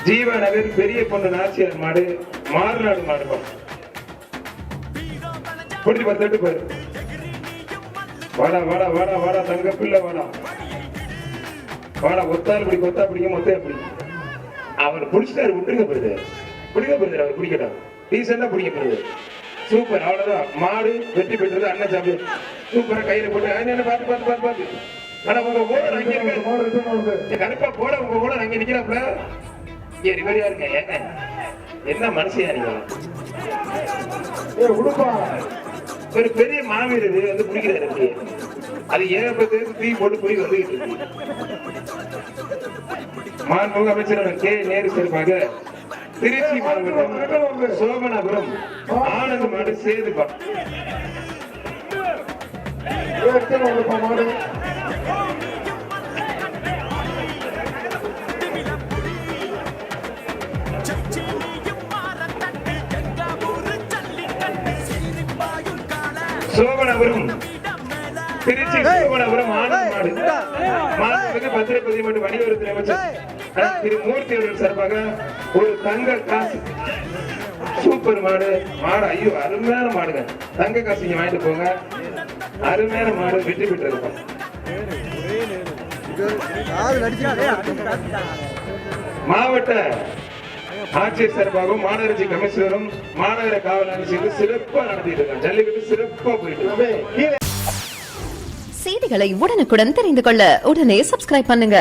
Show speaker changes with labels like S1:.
S1: ஜீவா நகர் பெரிய பொண்ணு நாச்சியார் மாடு மாறுநாடு மாடுப்பா. புரிஞ்சு பார்த்துட்டு பாரு. வாடா வாடா வாடா வாடா தங்க பிள்ளை வாடா வாடா. ஒத்தால் பிடி கொத்தா பிடிக்கும் ஒத்தையா பிடிக்கும். அவர் பிடிச்சிட்டாரு விட்டுருங்க போயிருது அவர் பிடிக்கட்டும். டீசெண்டா பிடிக்கப்படுது. சூப்பர். அவ்வளவுதான். மாடு வெற்றி பெற்றது. அண்ணன் சாமி சூப்பரா கையில போட்டு என்ன பார்த்து பார்த்து பார்த்து பார்த்து. ஆனா உங்க ஓனர் அங்க இருக்க கருப்பா போட உங்க ஓனர் அங்க நிக்கிறாப்ல. ரிவரியா இருக்க ஏங்க என்ன மனுஷியா நீங்க? ஒரு பெரிய மாவீரர் வந்து பிடிக்கிறாரு. அது ஏகப்பட்டு தீ போட்டு போய் வந்துகிட்டு இருக்கு. மாண்புமிகு அமைச்சர் கே நேரு சார்பாக திருச்சி மாவட்டம் சோமனாபுரம் ஆனந்த் மாடு சேதுப்பா. சோமனாபுரம் திருச்சி சோமனாபுரம் ஆனந்த் மாடு. மாண்புமிகு பத்திரப்பதிவு மற்றும் வணிகத்துறை அமைச்சர் திரு மூர்த்தி அவர்கள் சார்பாக ஒரு தங்க காசு. சூப்பர் மாடு. ஐயோ அருமையான மாடுங்க. தங்க காசு இங்க வாங்கிட்டு போங்க. அருமையான மாடு வெற்றி பெற்றிருக்கோம். மாவட்ட ஆட்சியர் சார்பாகவும் மாநகராட்சி கமிஷனரும் மாநகர காவல் ஆணையர் சிறப்பா நடத்திட்டு இருக்காங்க. ஜல்லிக்கட்டு சிறப்பா போயிட்டு.
S2: செய்திகளை உடனுக்குடன் தெரிந்து கொள்ள உடனே சப்ஸ்கிரைப் பண்ணுங்க.